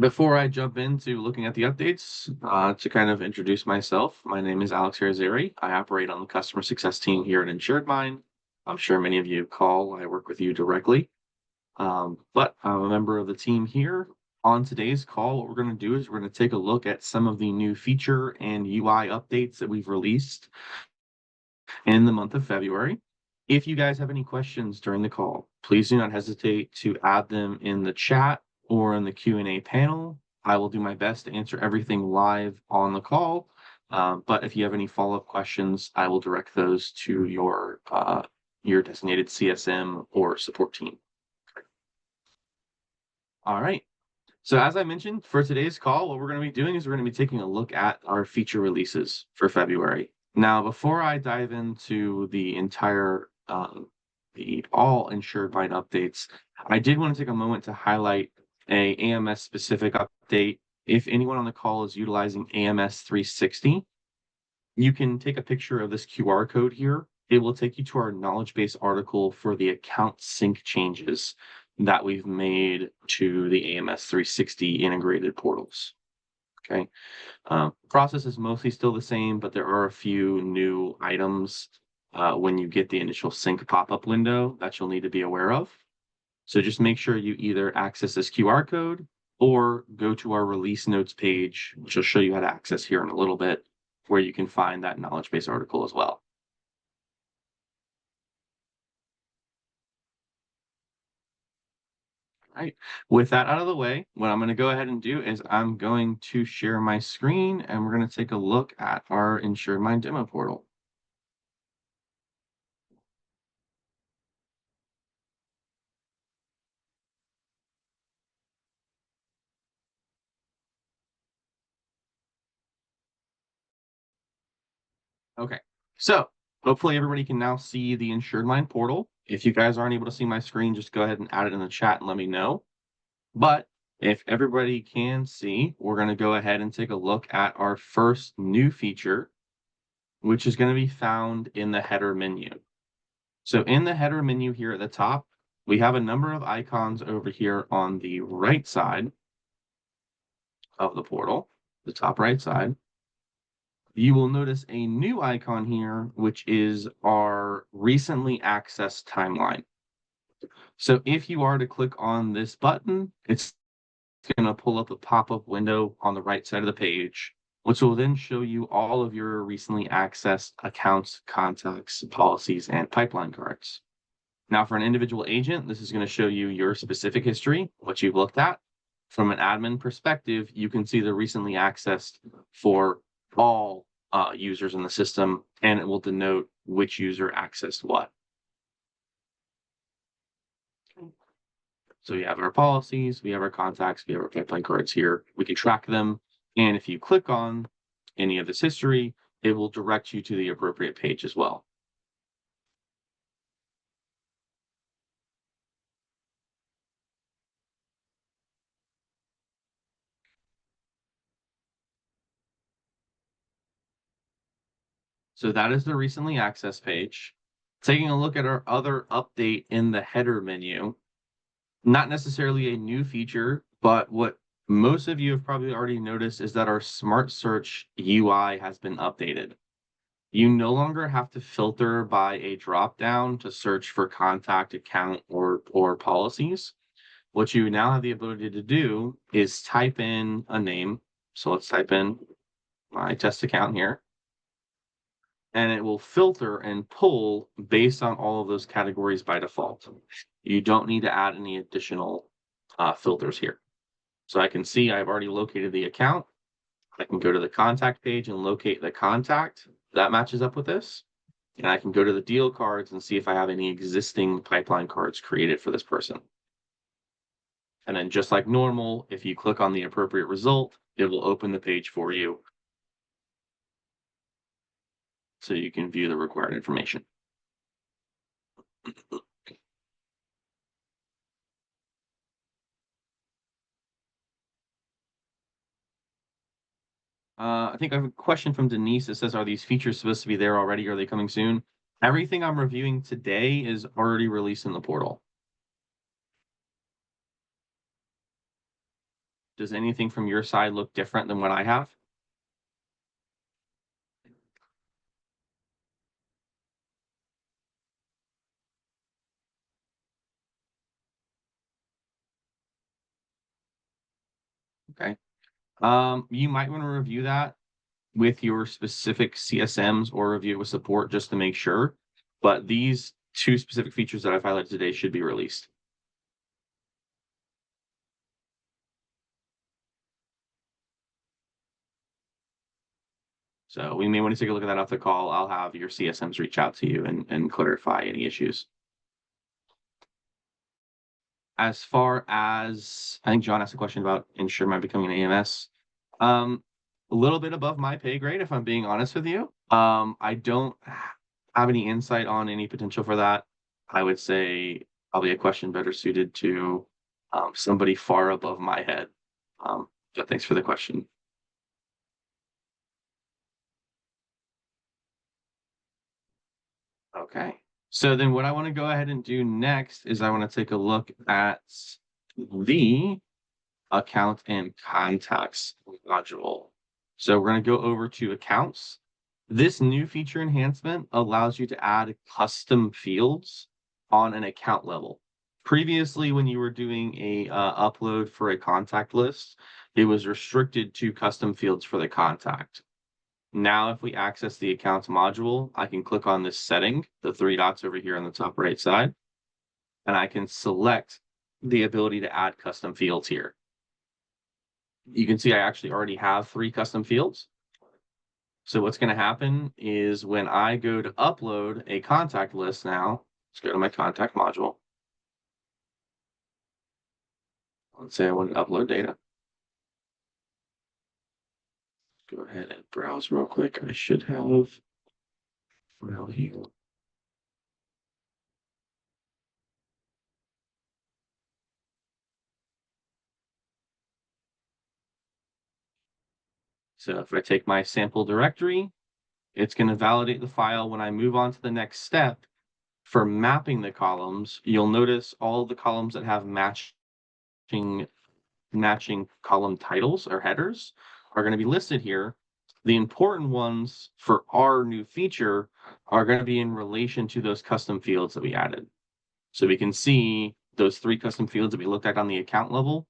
Before I jump into looking at the updates, to kind of introduce myself, my name is Irizarry. I operate on the customer success team here at InsuredMine. I'm sure many of you call, I work with you directly. But I'm a member of the team here. On today's call, what we're going to do is we're going to take a look at some of the new feature and UI updates that we've released in the month of February. If you guys have any questions during the call, please do not hesitate to add them in the chat or in the Q&A panel. I will do my best to answer everything live on the call. But if you have any follow-up questions, I will direct those to your designated CSM or support team. All right. So as I mentioned, for today's call, what we're going to be doing is we're going to be taking a look at our feature releases for February. Now, before I dive into the entire the all InsuredMine updates, I did want to take a moment to highlight a AMS specific update. If anyone on the call is utilizing AMS 360, you can take a picture of this QR code here. It will take you to our knowledge base article for the account sync changes that we've made to the AMS 360 integrated portals. Okay. Process is mostly still the same, but there are a few new items when you get the initial sync pop-up window that you'll need to be aware of. So just make sure you either access this QR code or go to our release notes page, which will show you how to access here in a little bit, where you can find that knowledge base article as well. Right. With that out of the way, what I'm going to go ahead and do is I'm going to share my screen and we're going to take a look at our InsuredMine demo portal. Okay, so hopefully everybody can now see the InsuredMine portal. If you guys aren't able to see my screen, just go ahead and add it in the chat and let me know. But if everybody can see, we're going to go ahead and take a look at our first new feature, which is going to be found in the header menu. So in the header menu here at the top, we have a number of icons over here on the right side of the portal, the top right side. You will notice a new icon here, which is our recently accessed timeline. So if you are to click on this button, it's going to pull up a pop-up window on the right side of the page, which will then show you all of your recently accessed accounts, contacts, policies, and pipeline cards. Now, for an individual agent, this is going to show you your specific history, what you've looked at. From an admin perspective, you can see the recently accessed for all users in the system, and it will denote which user accessed what. So we have our policies, we have our contacts, we have our pipeline cards here. We can track them. And if you click on any of this history, it will direct you to the appropriate page as well. So that is the recently accessed page. Taking a look at our other update in the header menu, not necessarily a new feature, but what most of you have probably already noticed is that our Smart Search UI has been updated. You no longer have to filter by a drop-down to search for contact, account, or policies. What you now have the ability to do is type in a name. So let's type in my test account here. And it will filter and pull based on all of those categories by default. You don't need to add any additional filters here. So I can see I've already located the account. I can go to the contact page and locate the contact that matches up with this. And I can go to the deal cards and see if I have any existing pipeline cards created for this person. And then just like normal, if you click on the appropriate result, it will open the page for you so you can view the required information. I think I have a question from Denise that says, are these features supposed to be there already? Are they coming soon? Everything I'm reviewing today is already released in the portal. Does anything from your side look different than what I have? Okay. You might want to review that with your specific CSMs or review it with support just to make sure. But these two specific features that I've highlighted today should be released. So we may want to take a look at that off the call. I'll have your CSMs reach out to you and clarify any issues. As far as I think John asked a question about InsuredMine becoming an AMS. A little bit above my pay grade, if I'm being honest with you. I don't have any insight on any potential for that. I would say probably a question better suited to somebody far above my head. But thanks for the question. Okay. So then what I want to go ahead and do next is I want to take a look at the account and contacts module. So we're going to go over to accounts. This new feature enhancement allows you to add custom fields on an account level. Previously, when you were doing a upload for a contact list, it was restricted to custom fields for the contact. Now, if we access the accounts module, I can click on this setting, the three dots over here on the top right side, and I can select the ability to add custom fields here. You can see I actually already have 3 custom fields. So what's going to happen is when I go to upload a contact list now, let's go to my contact module. Let's say I want to upload data. Go ahead and browse real quick. I should have value. So if I take my sample directory, it's going to validate the file. When I move on to the next step for mapping the columns, you'll notice all the columns that have matching column titles or headers are going to be listed here. The important ones for our new feature are going to be in relation to those custom fields that we added. So we can see those 3 custom fields that we looked at on the account level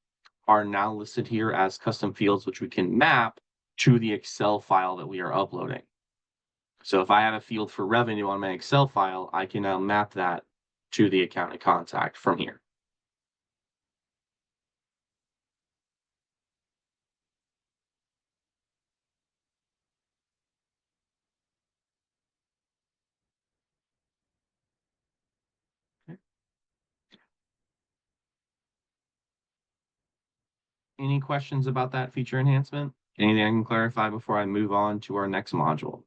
are now listed here as custom fields, which we can map to the Excel file that we are uploading. So if I have a field for revenue on my Excel file, I can now map that to the account and contact from here. Any questions about that feature enhancement? Anything I can clarify before I move on to our next module?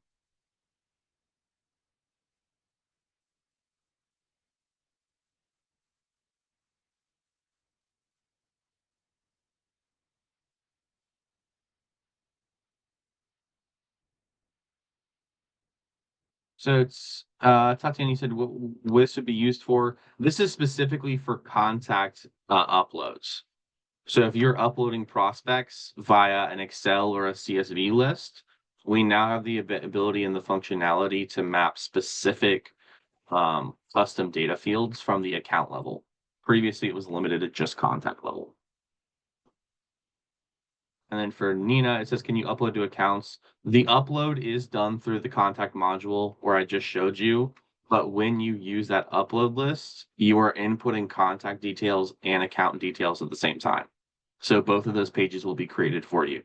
So it's Tatiana, you said what this would be used for. This is specifically for contact uploads. So if you're uploading prospects via an Excel or a CSV list, we now have the ability and the functionality to map specific custom data fields from the account level. Previously, it was limited to just contact level. And then for Nina, it says, can you upload to accounts? The upload is done through the contact module where I just showed you. But when you use that upload list, you are inputting contact details and account details at the same time. So both of those pages will be created for you.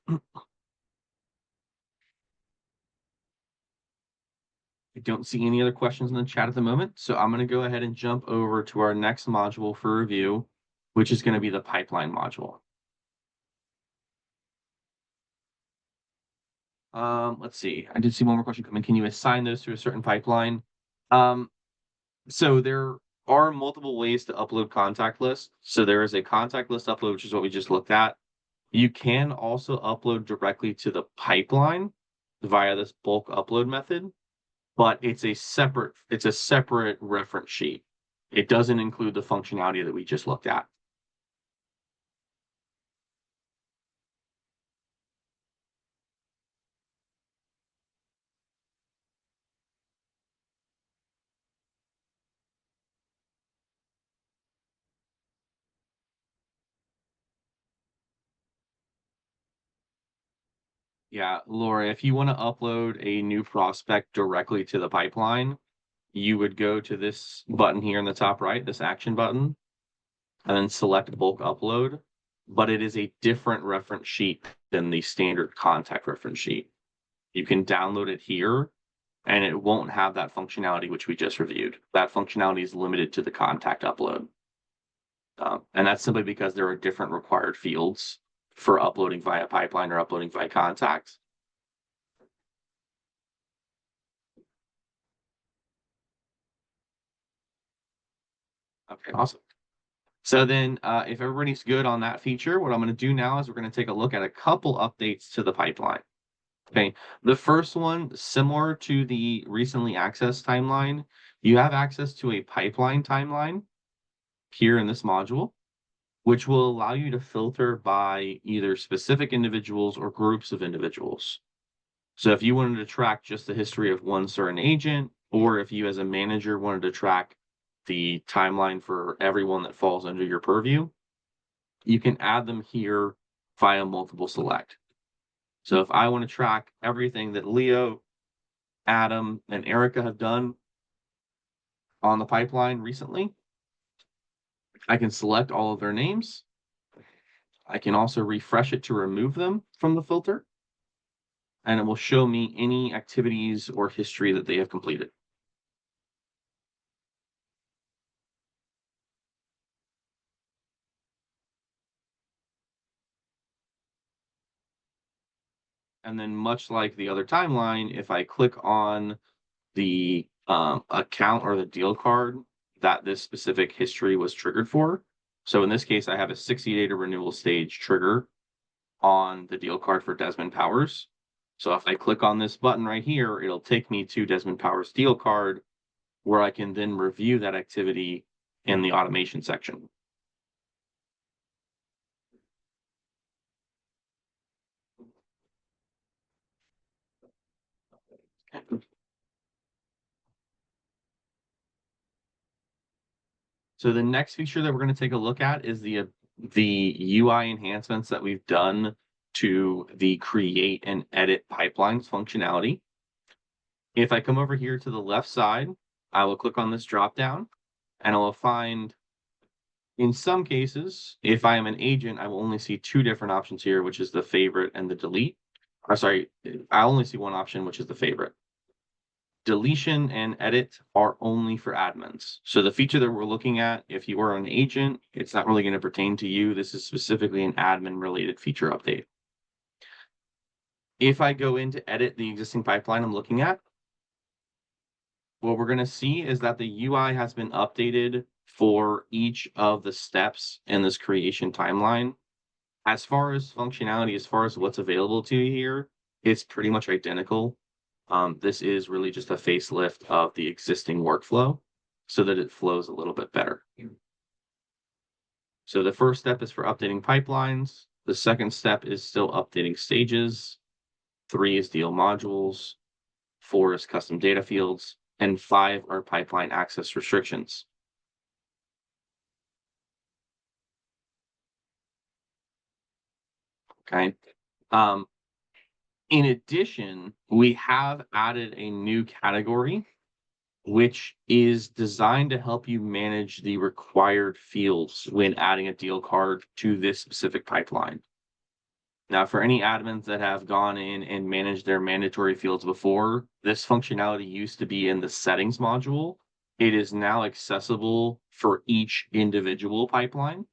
I don't see any other questions in the chat at the moment, so I'm going to go ahead and jump over to our next module for review, which is going to be the pipeline module. Let's see. I did see one more question come in. Can you assign those to a certain pipeline? So there are multiple ways to upload contact lists. So there is a contact list upload, which is what we just looked at. You can also upload directly to the pipeline via this bulk upload method, but it's a separate reference sheet. It doesn't include the functionality that we just looked at. Yeah, Laura, if you want to upload a new prospect directly to the pipeline, you would go to this button here in the top right, this action button, and then select bulk upload. But it is a different reference sheet than the standard contact reference sheet. You can download it here, and it won't have that functionality which we just reviewed. That functionality is limited to the contact upload. And that's simply because there are different required fields for uploading via pipeline or uploading via contacts. Okay, awesome. So then if everybody's good on that feature, what I'm going to do now is we're going to take a look at a couple updates to the pipeline. Okay, the first one, similar to the recently accessed timeline, you have access to a pipeline timeline here in this module, which will allow you to filter by either specific individuals or groups of individuals. So if you wanted to track just the history of one certain agent, or if you as a manager wanted to track the timeline for everyone that falls under your purview, you can add them here via multiple select. So if I want to track everything that Leo, Adam, and Erica have done on the pipeline recently, I can select all of their names. I can also refresh it to remove them from the filter, and it will show me any activities or history that they have completed. And then much like the other timeline, if I click on the account or the deal card that this specific history was triggered for. So in this case, I have a 60-day to renewal stage trigger on the deal card for Desmond Powers. So if I click on this button right here, it'll take me to Desmond Powers deal card where I can then review that activity in the automation section. So the next feature that we're going to take a look at is the UI enhancements that we've done to the create and edit pipelines functionality. If I come over here to the left side, I will click on this drop down and I will find, in some cases, if I am an agent, I will only see two different options here, which is the favorite and the delete. Or sorry, I only see one option, which is the favorite. Deletion and edit are only for admins. So the feature that we're looking at, if you are an agent, it's not really going to pertain to you. This is specifically an admin related feature update. If I go in to edit the existing pipeline I'm looking at, what we're going to see is that the UI has been updated for each of the steps in this creation timeline. As far as functionality, as far as what's available to you here, it's pretty much identical. This is really just a facelift of the existing workflow so that it flows a little bit better. So the first step is for updating pipelines. The second step is still updating stages. 3 is deal modules. 4 is custom data fields. And 5 are pipeline access restrictions. Okay. In addition, we have added a new category, which is designed to help you manage the required fields when adding a deal card to this specific pipeline. Now, for any admins that have gone in and managed their mandatory fields before, this functionality used to be in the settings module. It is now accessible for each individual pipeline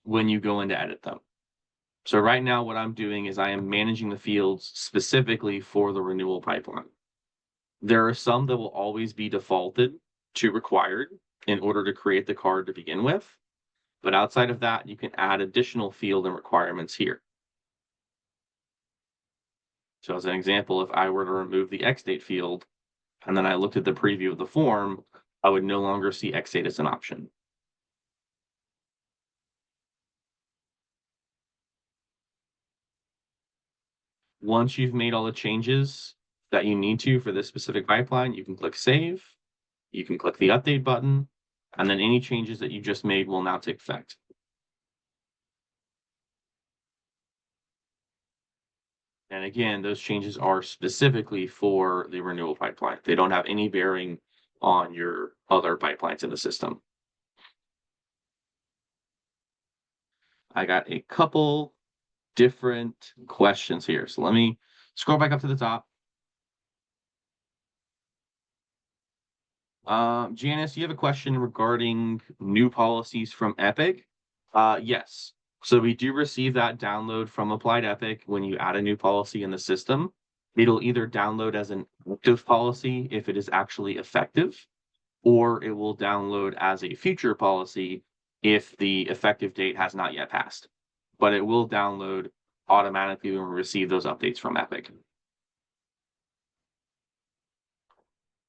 when you go in to edit them. So right now, what I'm doing is I am managing the fields specifically for the renewal pipeline. There are some that will always be defaulted to required in order to create the card to begin with. But outside of that, you can add additional field and requirements here. So as an example, if I were to remove the X date field, and then I looked at the preview of the form, I would no longer see X date as an option. Once you've made all the changes that you need to for this specific pipeline, you can click Save, you can click the Update button, and then any changes that you just made will now take effect. And again, those changes are specifically for the renewal pipeline. They don't have any bearing on your other pipelines in the system. I got a couple different questions here. So let me scroll back up to the top. Janice, you have a question regarding new policies from Epic? Yes. So we do receive that download from Applied Epic when you add a new policy in the system. It'll either download as an active policy if it is actually effective, or it will download as a future policy if the effective date has not yet passed. But it will download automatically when we receive those updates from Epic.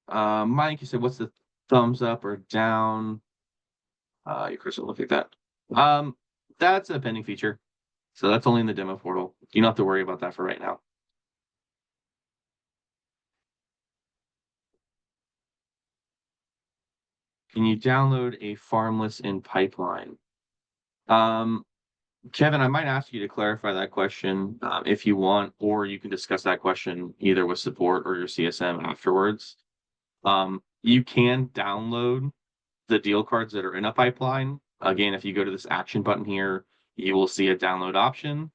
Mike, you said, what's the thumbs up or down? Your Crystal, look at that. That's a pending feature. So that's only in the demo portal. You don't have to worry about that for right now. Can you download a farmless in pipeline? Kevin, I might ask you to clarify that question if you want, or you can discuss that question either with support or your CSM afterwards. You can download the deal cards that are in a pipeline. Again, if you go to this action button here, you will see a download option,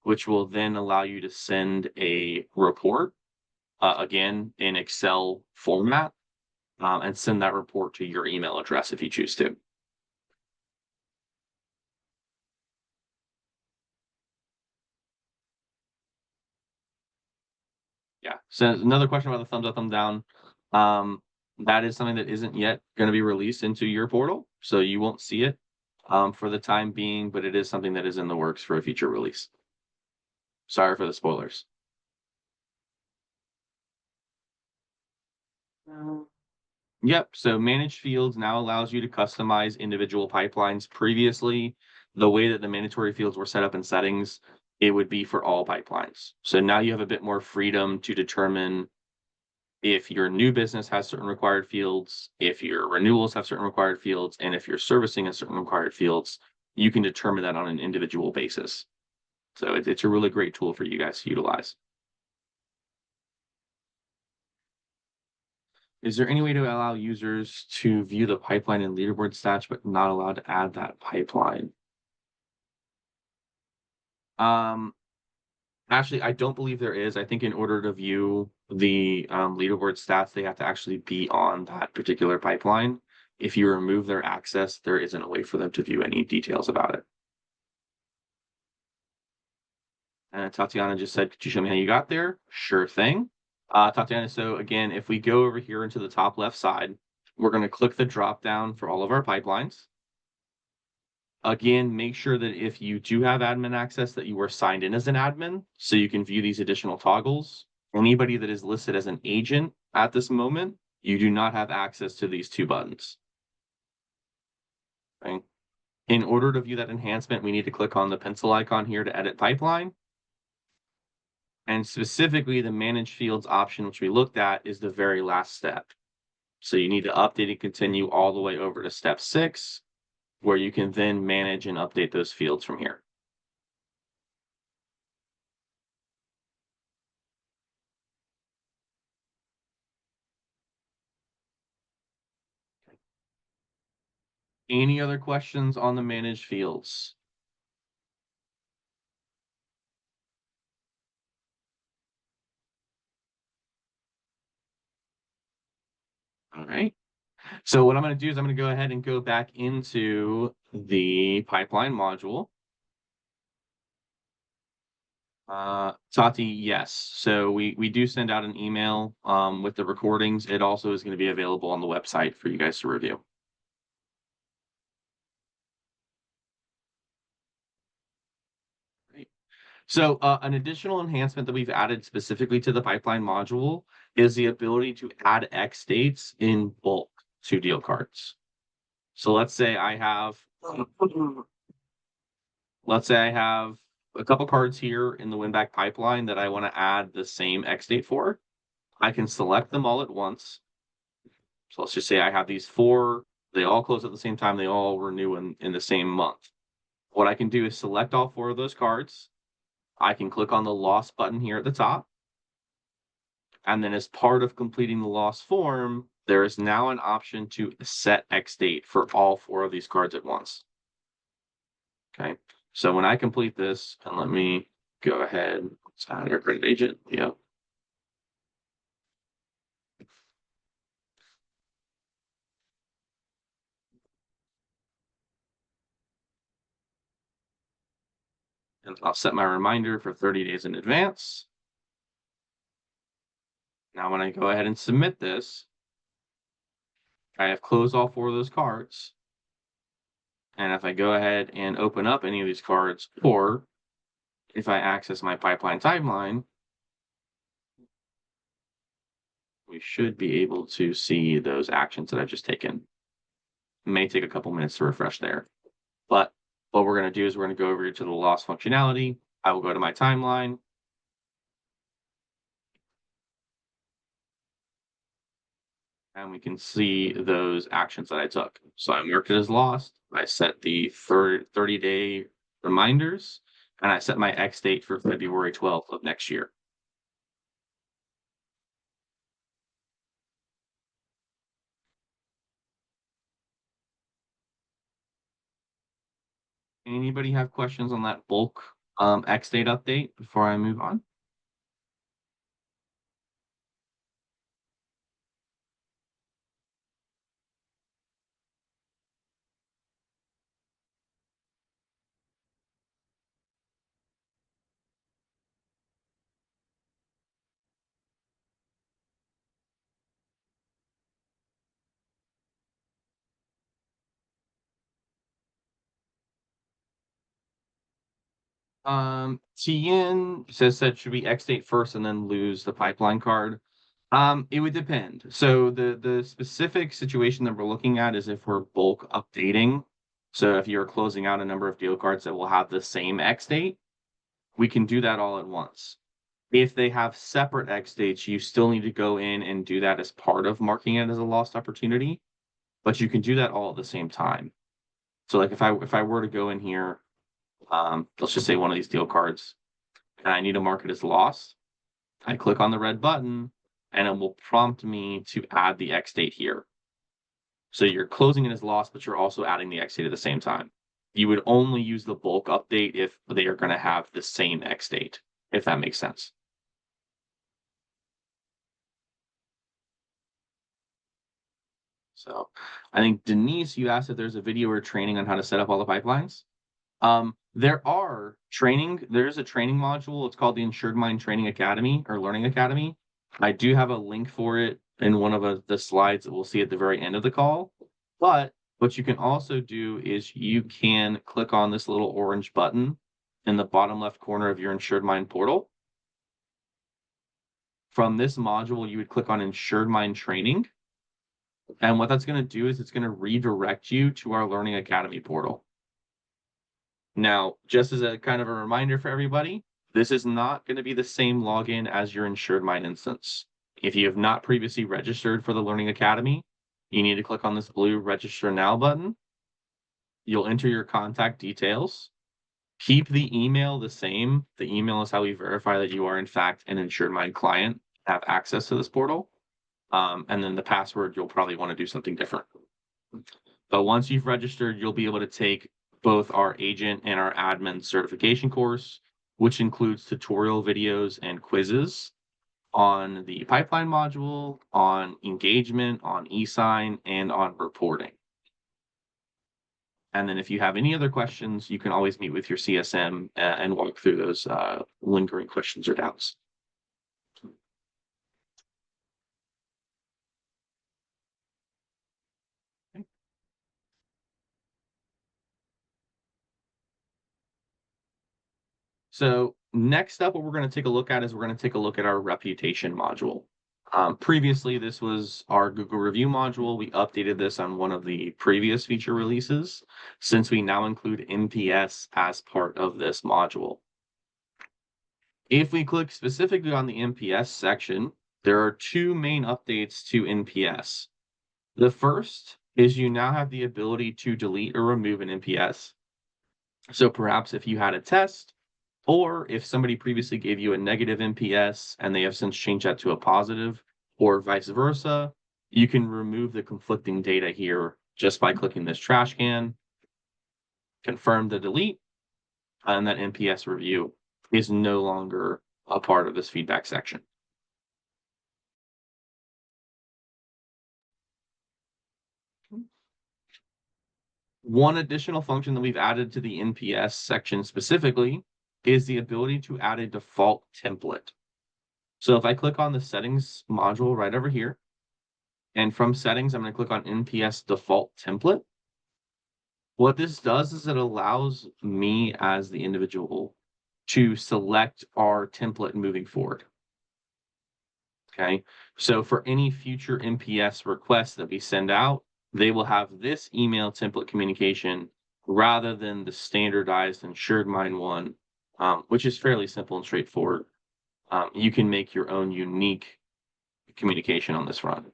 which will then allow you to send a report, again, in Excel format, and send that report to your email address if you choose to. Yeah. So another question about the thumbs up, thumb down. That is something that isn't yet going to be released into your portal, so you won't see it for the time being, but it is something that is in the works for a future release. Sorry for the spoilers. Yep. So managed fields now allows you to customize individual pipelines. Previously, the way that the mandatory fields were set up in settings, it would be for all pipelines. So now you have a bit more freedom to determine if your new business has certain required fields, if your renewals have certain required fields, and if your servicing has certain required fields, you can determine that on an individual basis. So it's a really great tool for you guys to utilize. Is there any way to allow users to view the pipeline and leaderboard stats, but not allowed to add that pipeline? Um, Actually, I don't believe there is. I think in order to view the leaderboard stats, they have to actually be on that particular pipeline. If you remove their access, there isn't a way for them to view any details about it. And Tatiana just said, could you show me how you got there? Sure thing. Tatiana, so again, if we go over here into the top left side, we're going to click the drop down for all of our pipelines. Again, make sure that if you do have admin access that you are signed in as an admin so you can view these additional toggles. Anybody that is listed as an agent at this moment, you do not have access to these two buttons. Okay. In order to view that enhancement, we need to click on the pencil icon here to edit pipeline. And specifically the manage fields option, which we looked at, is the very last step. So you need to update and continue all the way over to step 6, where you can then manage and update those fields from here. Any other questions on the managed fields? All right. So what I'm going to do is I'm going to go ahead and go back into the pipeline module. Tati, yes. So we do send out an email with the recordings. It also is going to be available on the website for you guys to review. Right. So an additional enhancement that we've added specifically to the pipeline module is the ability to add X dates in bulk. 2 deal cards. So let's say I have a couple cards here in the win back pipeline that I want to add the same X date for. I can select them all at once. So let's just say I have these 4, they all close at the same time, they all renew in the same month. What I can do is select all 4 of those cards. I can click on the loss button here at the top. And then as part of completing the loss form, there is now an option to set X date for all 4 of these cards at once. Okay, so when I complete this, and let me go ahead, let's add our credit agent. Yep. And I'll set my reminder for 30 days in advance. Now, when I go ahead and submit this, I have closed all 4 of those cards. And if I go ahead and open up any of these cards, or if I access my pipeline timeline, we should be able to see those actions that I've just taken. It may take a couple minutes to refresh there. But what we're going to do is we're going to go over to the loss functionality. I will go to my timeline. And we can see those actions that I took. So I marked it as lost. I set the 30-day reminders, and I set my X date for February 12th of next year. Anybody have questions on that bulk X date update before I move on? Tien says that should be X date first and then lose the pipeline card. It would depend. So the specific situation that we're looking at is if we're bulk updating. So if you're closing out a number of deal cards that will have the same X date, we can do that all at once. If they have separate X dates, you still need to go in and do that as part of marking it as a lost opportunity, but you can do that all at the same time. So like if I were to go in here, let's just say one of these deal cards, and I need to mark it as lost, I click on the red button and it will prompt me to add the X date here. So you're closing it as lost, but you're also adding the X date at the same time. You would only use the bulk update if they are going to have the same X date, if that makes sense. So I think Denise, you asked if there's a video or training on how to set up all the pipelines. There's a training module. It's called the InsuredMine Training Academy or Learning Academy. I do have a link for it in one of the slides that we'll see at the very end of the call. But what you can also do is you can click on this little orange button in the bottom left corner of your InsuredMine portal. From this module, you would click on InsuredMine Training. And what that's going to do is it's going to redirect you to our Learning Academy portal. Now, just as a kind of a reminder for everybody, this is not going to be the same login as your InsuredMine instance. If you have not previously registered for the Learning Academy, you need to click on this blue Register Now button. You'll enter your contact details. Keep the email the same. The email is how we verify that you are, in fact, an InsuredMine client, have access to this portal. And then the password, you'll probably want to do something different. But once you've registered, you'll be able to take both our agent and our admin certification course, which includes tutorial videos and quizzes on the pipeline module, on engagement, on eSign, and on reporting. And then if you have any other questions, you can always meet with your CSM and walk through those lingering questions or doubts. So next up, what we're going to take a look at is we're going to take a look at our reputation module. Previously, this was our Google review module. We updated this on one of the previous feature releases since we now include NPS as part of this module. If we click specifically on the NPS section, there are two main updates to NPS. The first is you now have the ability to delete or remove an NPS. So perhaps if you had a test, or if somebody previously gave you a negative NPS and they have since changed that to a positive, or vice versa, you can remove the conflicting data here just by clicking this trash can, confirm the delete, and that NPS review is no longer a part of this feedback section. One additional function that we've added to the NPS section specifically is the ability to add a default template. So if I click on the settings module right over here, and from settings, I'm going to click on NPS default template. What this does is it allows me as the individual to select our template moving forward. Okay, so for any future NPS requests that we send out, they will have this email template communication rather than the standardized InsuredMine one, which is fairly simple and straightforward. You can make your own unique communication on this front.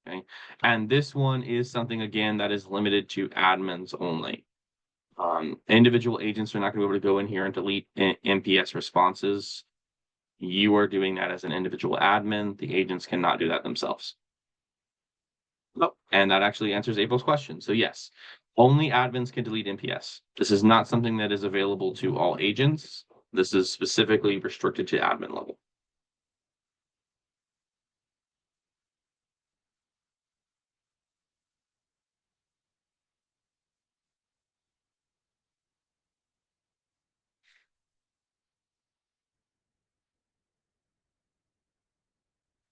Okay, and this one is something, again, that is limited to admins only. Individual agents are not going to be able to go in here and delete NPS responses. You are doing that as an individual admin. The agents cannot do that themselves. Oh, and that actually answers April's question. So yes, only admins can delete NPS. This is not something that is available to all agents. This is specifically restricted to admin level.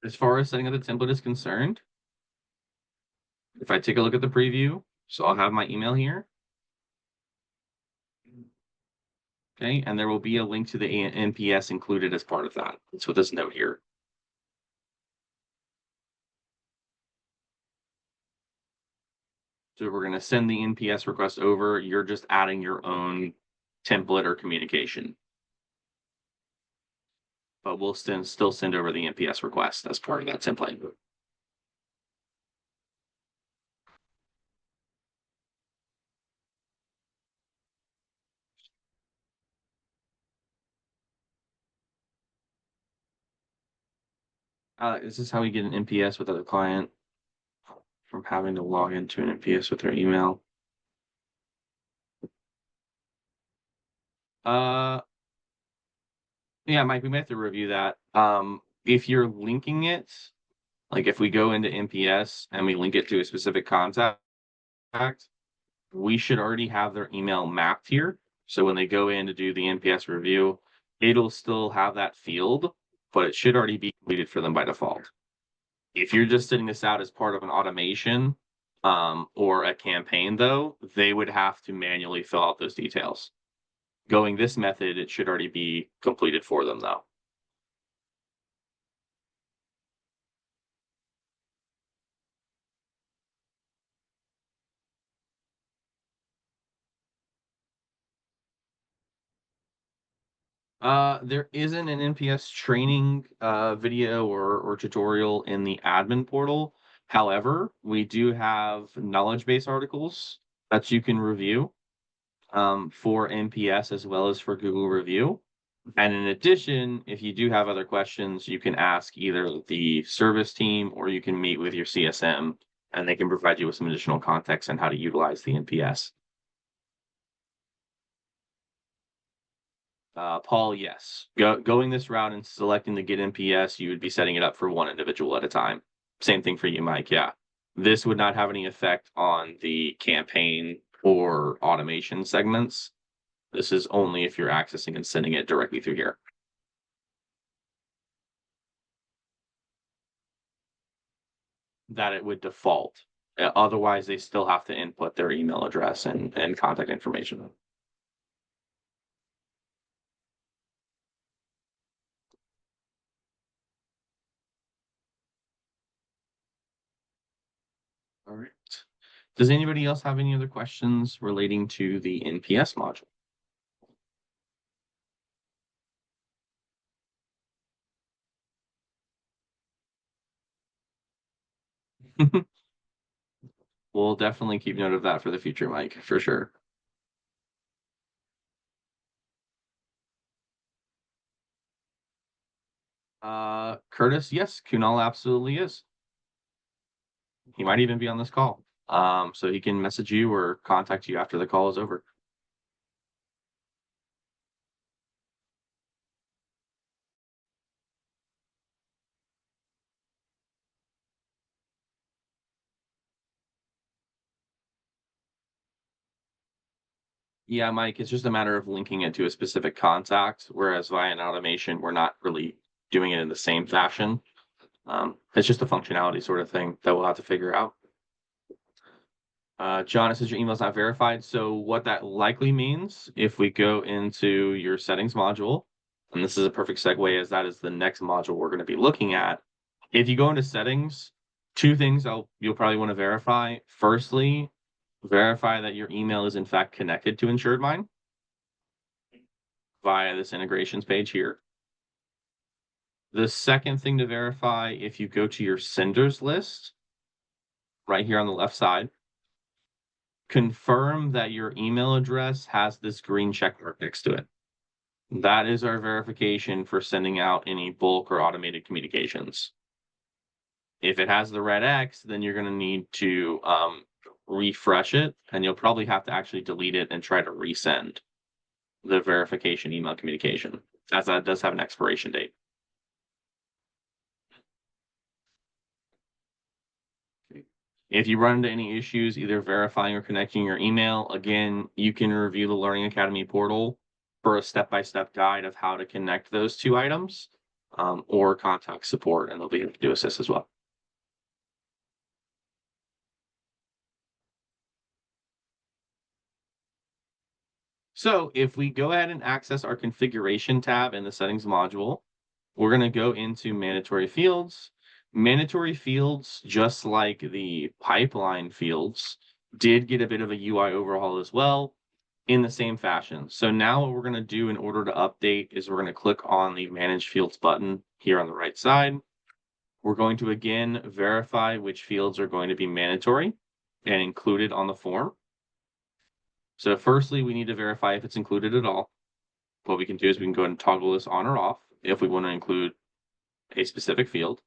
As far as setting up the template is concerned, if I take a look at the preview, so I'll have my email here. Okay, and there will be a link to the NPS included as part of that. That's with this note here. So we're going to send the NPS request over. You're just adding your own template or communication. But we'll still send over the NPS request as part of that template. Is this how we get an NPS with other client from having to log into an NPS with their email? Yeah, Mike, we might have to review that. If you're linking it, like if we go into NPS and we link it to a specific contact, we should already have their email mapped here. So when they go in to do the NPS review, it'll still have that field, but it should already be completed for them by default. If you're just sending this out as part of an automation or a campaign, though, they would have to manually fill out those details. Going this method, it should already be completed for them, though. There isn't an NPS training video or tutorial in the admin portal. However, we do have knowledge base articles that you can review for NPS as well as for Google Review. And in addition, if you do have other questions, you can ask either the service team or you can meet with your CSM and they can provide you with some additional context on how to utilize the NPS. Paul, yes. Going this route and selecting the get NPS, you would be setting it up for one individual at a time. Same thing for you, Mike. Yeah. This would not have any effect on the campaign or automation segments. This is only if you're accessing and sending it directly through here. That it would default. Otherwise, they still have to input their email address and contact information. All right. Does anybody else have any other questions relating to the NPS module? We'll definitely keep note of that for the future, Mike, for sure. Curtis, yes, Kunal absolutely is. He might even be on this call. So he can message you or contact you after the call is over. Yeah, Mike, it's just a matter of linking it to a specific contact, whereas via an automation, we're not really doing it in the same fashion. It's just a functionality sort of thing that we'll have to figure out. John, it says your email is not verified. So what that likely means, if we go into your settings module, and this is a perfect segue as that is the next module we're going to be looking at. If you go into settings, two things you'll probably want to verify. Firstly, verify that your email is in fact connected to InsuredMine via this integrations page here. The second thing to verify, if you go to your senders list, right here on the left side, confirm that your email address has this green check mark next to it. That is our verification for sending out any bulk or automated communications. If it has the red X, then you're going to need to refresh it, and you'll probably have to actually delete it and try to resend the verification email communication, as that does have an expiration date. If you run into any issues, either verifying or connecting your email, again, you can review the Learning Academy portal for a step-by-step guide of how to connect those two items, or contact support, and they'll be able to do assist as well. So if we go ahead and access our configuration tab in the settings module, we're going to go into mandatory fields. Mandatory fields, just like the pipeline fields, did get a bit of a UI overhaul as well in the same fashion. So now what we're going to do in order to update is we're going to click on the manage fields button here on the right side. We're going to again verify which fields are going to be mandatory and included on the form. So firstly, we need to verify if it's included at all. What we can do is we can go ahead and toggle this on or off if we want to include a specific field.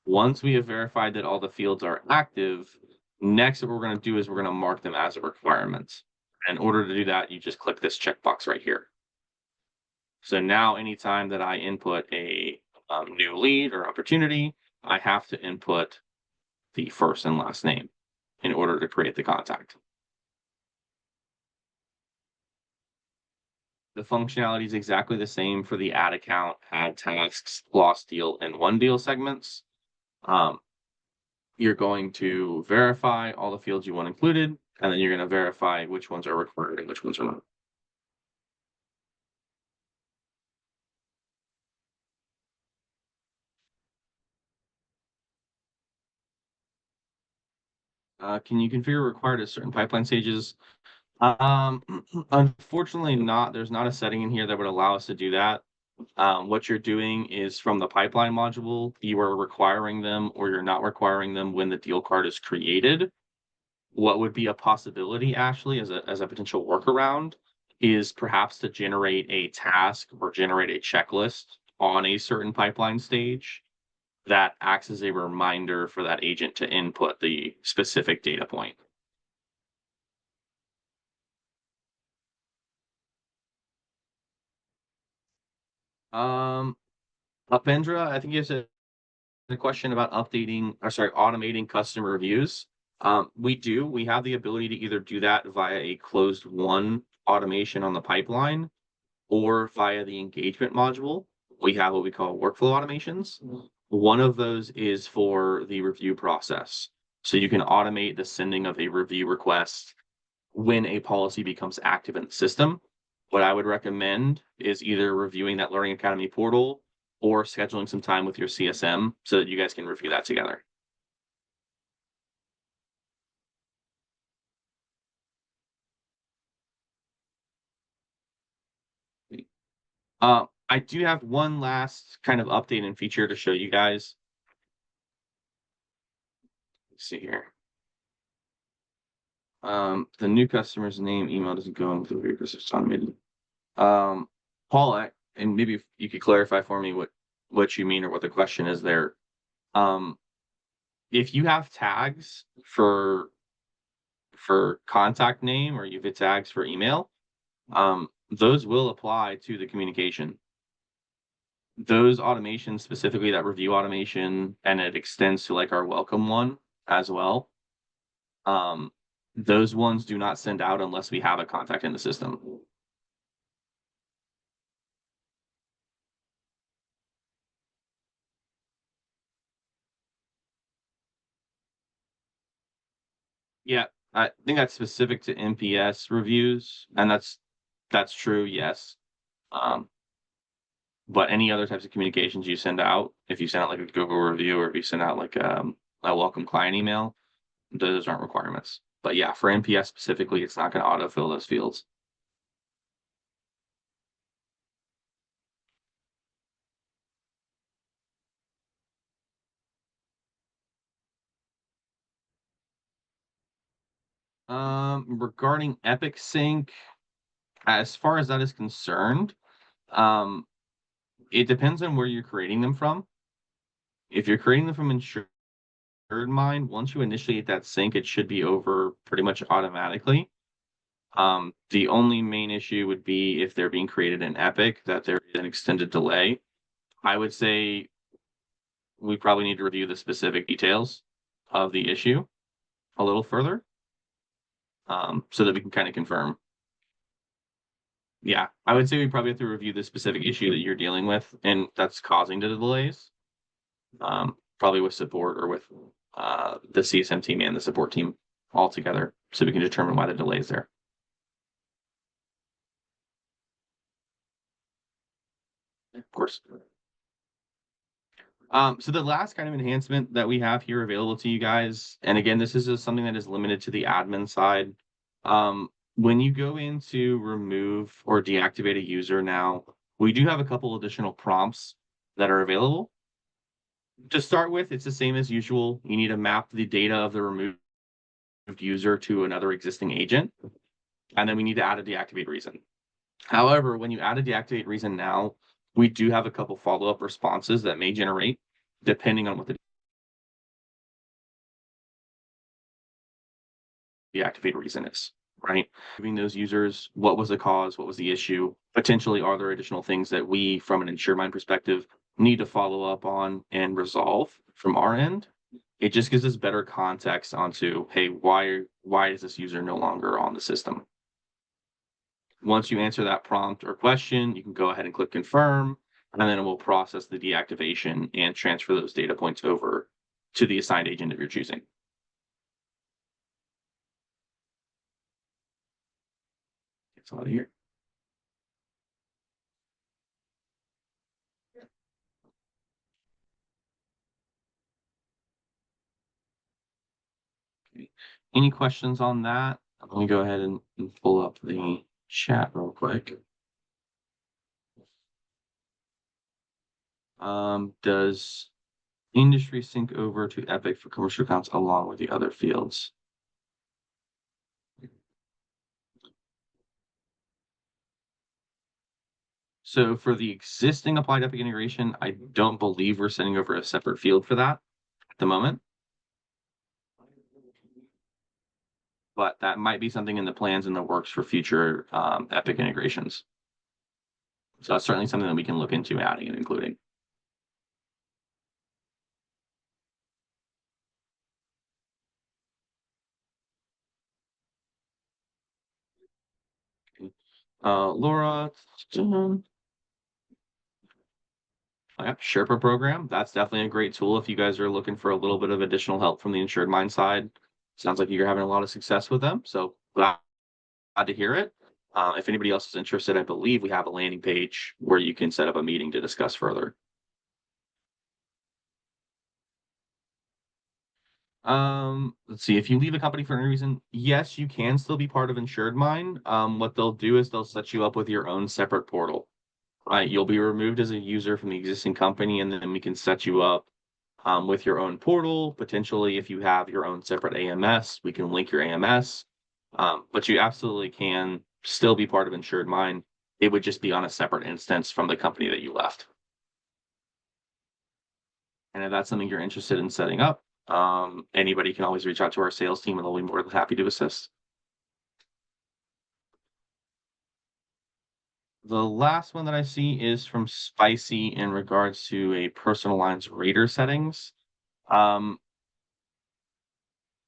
Once we have verified that all the fields are active, next what we're going to do is we're going to mark them as a requirement. In order to do that, you just click this checkbox right here. So now anytime that I input a new lead or opportunity, I have to input the first and last name in order to create the contact. The functionality is exactly the same for the add account, add tasks, lost deal, and one deal segments. You're going to verify all the fields you want included, and then you're going to verify which ones are required and which ones are not. Can you configure required at certain pipeline stages? Unfortunately not. There's not a setting in here that would allow us to do that. What you're doing is from the pipeline module, you are requiring them or you're not requiring them when the deal card is created. What would be a possibility, Ashley, as a potential workaround is perhaps to generate a task or generate a checklist on a certain pipeline stage that acts as a reminder for that agent to input the specific data point. Upendra, I think you said the question about automating customer reviews. We have the ability to either do that via a closed one automation on the pipeline or via the engagement module. We have what we call workflow automations. One of those is for the review process. So you can automate the sending of a review request when a policy becomes active in the system. What I would recommend is either reviewing that Learning Academy portal or scheduling some time with your CSM so that you guys can review that together. I do have one last kind of update and feature to show you guys. Let's see here. The new customer's name email doesn't go into here because it's automated. Paula, and maybe if you could clarify for me what you mean or what the question is there. Um, if you have tags for contact name or you have tags for email, those will apply to the communication. Those automations specifically, that review automation, and it extends to like our welcome one as well. Um, those ones do not send out unless we have a contact in the system. Yeah, I think that's specific to NPS reviews, and that's true, yes. Um, but any other types of communications you send out, if you send out like a Google review or if you send out like a welcome client email, those aren't requirements. But yeah, for NPS specifically, it's not going to autofill those fields. Regarding Epic Sync, as far as that is concerned, um, it depends on where you're creating them from. If you're creating them from InsuredMine, once you initiate that sync, it should be over pretty much automatically. The only main issue would be if they're being created in Epic, that there is an extended delay. I would say we probably need to review the specific details of the issue a little further, so that we can kind of confirm. Yeah, I would say we probably have to review the specific issue that you're dealing with and that's causing the delays. Probably with support or with the CSM team and the support team all together, so we can determine why the delay is there. Of course. So the last kind of enhancement that we have here available to you guys, and again, this is just something that is limited to the admin side. When you go in to remove or deactivate a user now, we do have a couple additional prompts that are available. To start with, it's the same as usual. You need to map the data of the removed user to another existing agent, and then we need to add a deactivate reason. However, when you add a deactivate reason now, we do have a couple follow-up responses that may generate depending on what the deactivate reason is, right? Giving those users what was the cause, what was the issue, potentially are there additional things that we, from an InsuredMine perspective, need to follow up on and resolve from our end. It just gives us better context onto, hey, why is this user no longer on the system? Once you answer that prompt or question, you can go ahead and click confirm, and then it will process the deactivation and transfer those data points over to the assigned agent that you're choosing. It's out of here. Okay. Any questions on that? Let me go ahead and pull up the chat real quick. Does industry sync over to Epic for commercial accounts along with the other fields? So for the existing applied Epic integration, I don't believe we're sending over a separate field for that at the moment. But that might be something in the plans in the works for future Epic integrations. So that's certainly something that we can look into adding and including. Laura, yep, Sherpa program. That's definitely a great tool if you guys are looking for a little bit of additional help from the InsuredMine side. Sounds like you're having a lot of success with them. So glad to hear it. If anybody else is interested, I believe we have a landing page where you can set up a meeting to discuss further. Let's see. If you leave a company for any reason, yes, you can still be part of InsuredMine. What they'll do is they'll set you up with your own separate portal. right? You'll be removed as a user from the existing company, and then we can set you up with your own portal. Potentially, if you have your own separate AMS, we can link your AMS. But you absolutely can still be part of InsuredMine. It would just be on a separate instance from the company that you left. And if that's something you're interested in setting up, anybody can always reach out to our sales team and they'll be more than happy to assist. The last one that I see is from Spicy in regards to a personal lines rater settings. Um,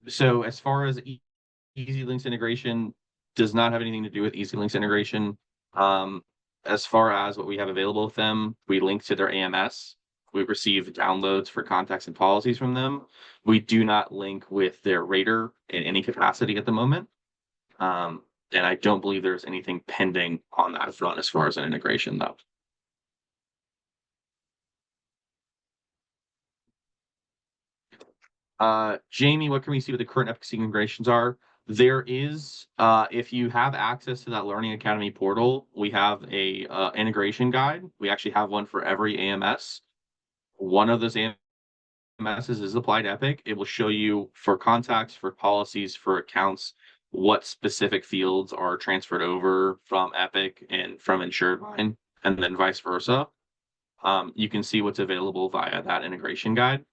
so as far as Easy Links integration does not have anything to do with Easy Links integration. Um, as far as what we have available with them, we link to their AMS. We receive downloads for contacts and policies from them. We do not link with their rater in any capacity at the moment. Um, and I don't believe there's anything pending on that front as far as an integration, though. Jamie, what can we see what the current efficacy integrations are? There is, if you have access to that Learning Academy portal, we have a integration guide. We actually have one for every AMS. One of those AMSs is Applied Epic. It will show you for contacts, for policies, for accounts, what specific fields are transferred over from Epic and from InsuredMine, and then vice versa. You can see what's available via that integration guide.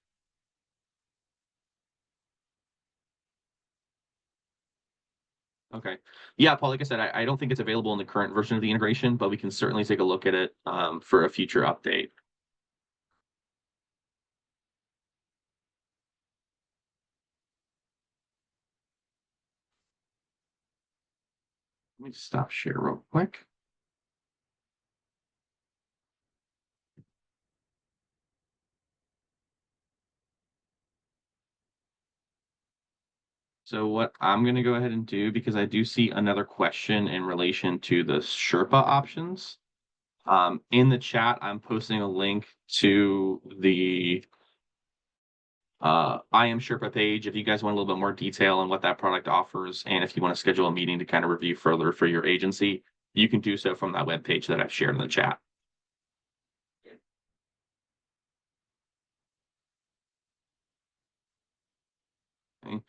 Okay. Yeah, Paul, like I said, I don't think it's available in the current version of the integration, but we can certainly take a look at it for a future update. Let me stop share real quick. So what I'm going to go ahead and do, because I do see another question in relation to the Sherpa options. In the chat, I'm posting a link to the I Am Sherpa page if you guys want a little bit more detail on what that product offers, and if you want to schedule a meeting to kind of review further for your agency, you can do so from that web page that I've shared in the chat. Okay.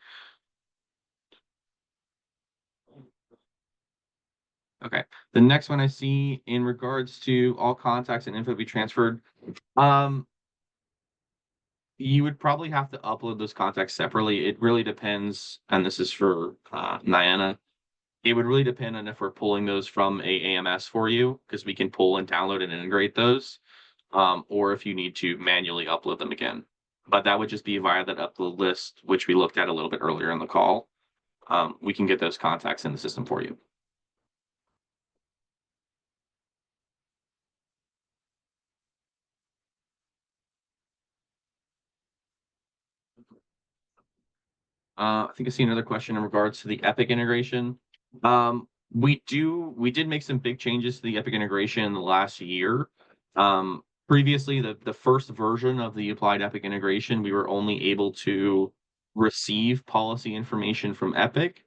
Okay. The next one I see in regards to all contacts and info be transferred. Um, you would probably have to upload those contacts separately. It really depends, and this is for Niana. It would really depend on if we're pulling those from a AMS for you, because we can pull and download and integrate those, or if you need to manually upload them again. But that would just be via that upload list, which we looked at a little bit earlier in the call. We can get those contacts in the system for you. I think I see another question in regards to the Epic integration. We did make some big changes to the Epic integration in the last year. Previously, the first version of the applied Epic integration, we were only able to receive policy information from Epic,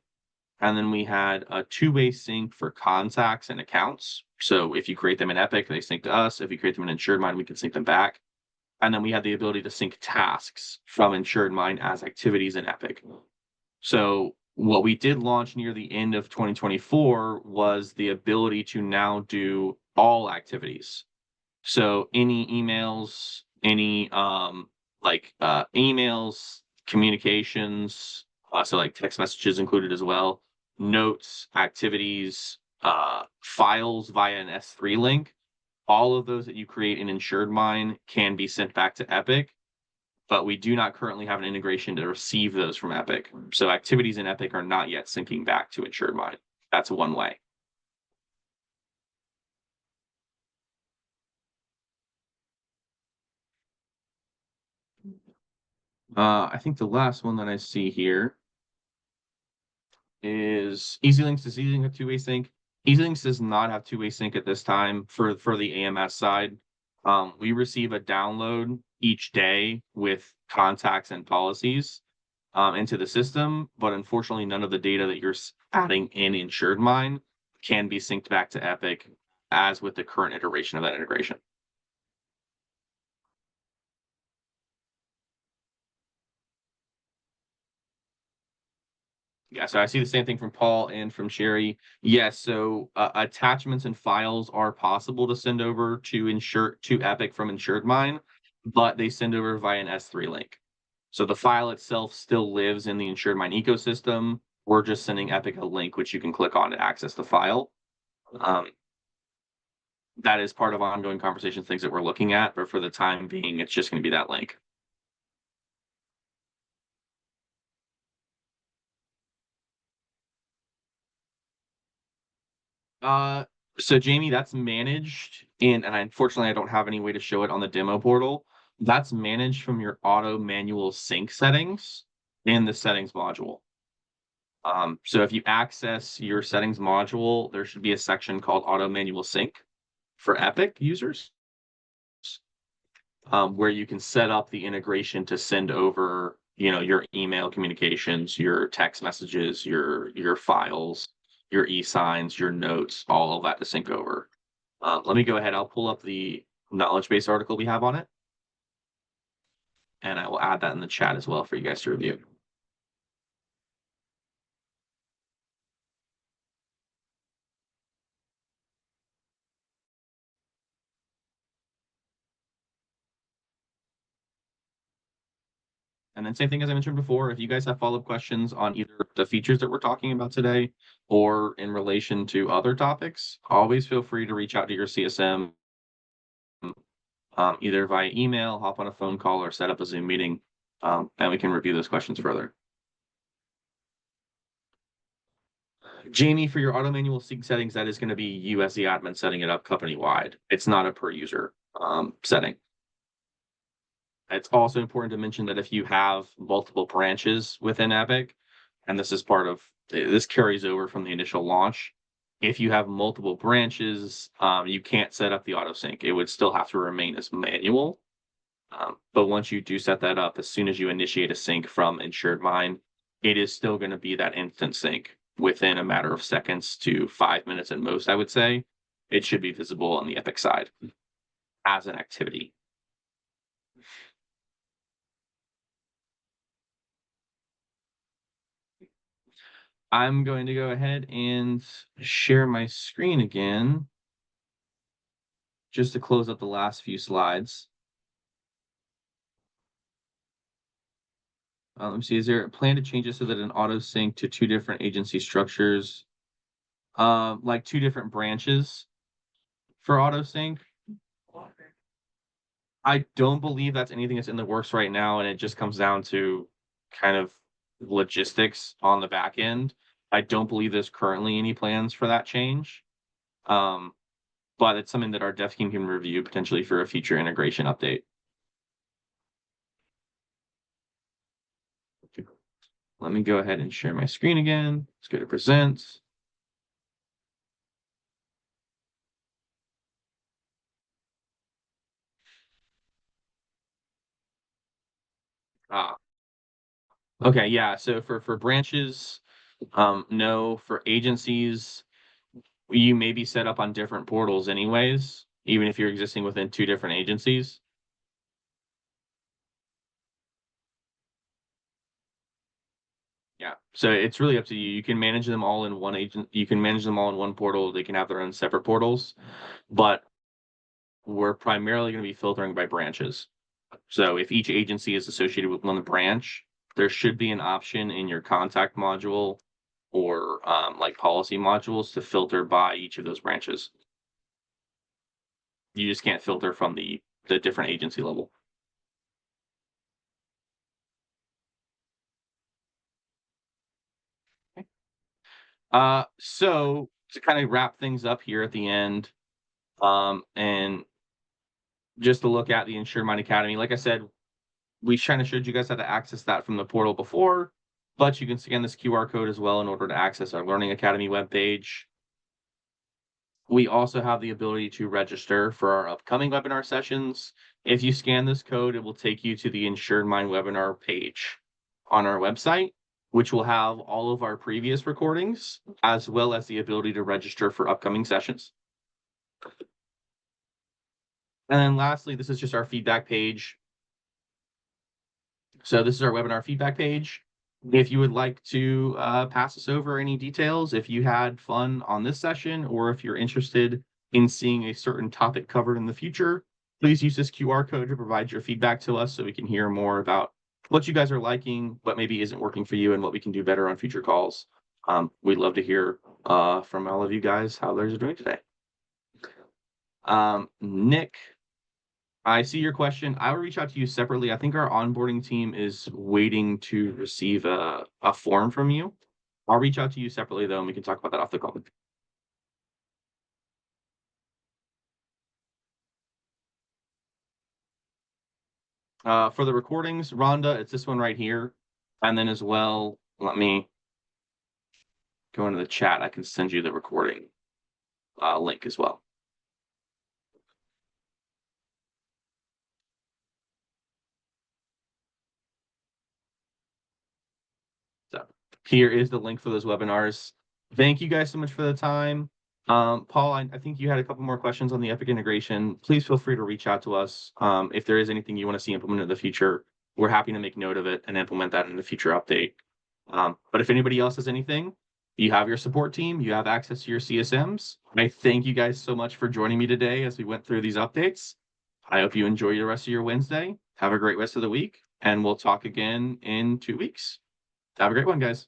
and then we had a two-way sync for contacts and accounts. So if you create them in Epic, they sync to us. If you create them in InsuredMine, we can sync them back. And then we had the ability to sync tasks from InsuredMine as activities in Epic. So what we did launch near the end of 2024 was the ability to now do all activities. So any emails, any emails, communications, so like text messages included as well, notes, activities, files via an S3 link. All of those that you create in InsuredMine can be sent back to Epic, but we do not currently have an integration to receive those from Epic. So activities in Epic are not yet syncing back to InsuredMine. That's one way. I think the last one that I see here is EasyLinks. Does EasyLinks have two-way sync? EasyLinks does not have two-way sync at this time for the AMS side. We receive a download each day with contacts and policies into the system, but unfortunately, none of the data that you're adding in InsuredMine can be synced back to Epic as with the current iteration of that integration. Yeah, so I see the same thing from Paul and from Sherry. Yes, so attachments and files are possible to send over to Epic from InsuredMine, but they send over via an S3 link. So the file itself still lives in the InsuredMine ecosystem. We're just sending Epic a link which you can click on to access the file. That is part of ongoing conversations, things that we're looking at, but for the time being, it's just going to be that link. Uh, so Jamie, that's managed and unfortunately I don't have any way to show it on the demo portal. That's managed from your auto manual sync settings in the settings module. So if you access your settings module, there should be a section called auto manual sync for Epic users, where you can set up the integration to send over, your email communications, your text messages, your files, your e-signs, your notes, all of that to sync over. Let me go ahead. I'll pull up the knowledge base article we have on it, and I will add that in the chat as well for you guys to review. And then same thing as I mentioned before, if you guys have follow-up questions on either the features that we're talking about today or in relation to other topics, always feel free to reach out to your CSM, either via email, hop on a phone call, or set up a Zoom meeting, and we can review those questions further. Jamie, for your auto manual sync settings, that is going to be you as the admin setting it up company-wide. It's not a per user setting. It's also important to mention that if you have multiple branches within Epic, and this carries over from the initial launch. If you have multiple branches, you can't set up the auto sync. It would still have to remain as manual. But once you do set that up, as soon as you initiate a sync from InsuredMine, it is still going to be that instant sync within a matter of seconds to 5 minutes at most, I would say. It should be visible on the Epic side as an activity. I'm going to go ahead and share my screen again just to close up the last few slides. Let me see, is there a plan to change it so that an auto sync to two different agency structures, like two different branches for auto sync? I don't believe that's anything that's in the works right now, and it just comes down to kind of logistics on the back end. I don't believe there's currently any plans for that change. But it's something that our dev team can review potentially for a future integration update. Let me go ahead and share my screen again. Let's go to present. Okay, yeah. So for branches, no. For agencies, you may be set up on different portals anyways, even if you're existing within two different agencies. Yeah. So it's really up to you. You can manage them all in one agent. You can manage them all in one portal. They can have their own separate portals, but we're primarily going to be filtering by branches. So if each agency is associated with one branch, there should be an option in your contact module or like policy modules to filter by each of those branches. You just can't filter from the different agency level. So to kind of wrap things up here at the end, and just to look at the Insured Mind Academy, like I said, we kind of showed you guys how to access that from the portal before, but you can scan this QR code as well in order to access our Learning Academy webpage. We also have the ability to register for our upcoming webinar sessions. If you scan this code, it will take you to the Insured Mind webinar page on our website, which will have all of our previous recordings, as well as the ability to register for upcoming sessions. And then lastly, this is just our feedback page. So this is our webinar feedback page. If you would like to pass us over any details, if you had fun on this session, or if you're interested in seeing a certain topic covered in the future, please use this QR code to provide your feedback to us so we can hear more about what you guys are liking, what maybe isn't working for you, and what we can do better on future calls. We'd love to hear from all of you guys how theirs are doing today. Nick, I see your question. I will reach out to you separately. I think our onboarding team is waiting to receive a form from you. I'll reach out to you separately, though, and we can talk about that off the call. For the recordings, Rhonda, it's this one right here. And then as well, let me go into the chat. I can send you the recording link as well. So here is the link for those webinars. Thank you guys so much for the time. Paul, I think you had a couple more questions on the Epic integration. Please feel free to reach out to us. If there is anything you want to see implemented in the future, we're happy to make note of it and implement that in a future update. But if anybody else has anything, you have your support team, you have access to your CSMs. I thank you guys so much for joining me today as we went through these updates. I hope you enjoy the rest of your Wednesday. Have a great rest of the week, and we'll talk again in 2 weeks. Have a great one, guys.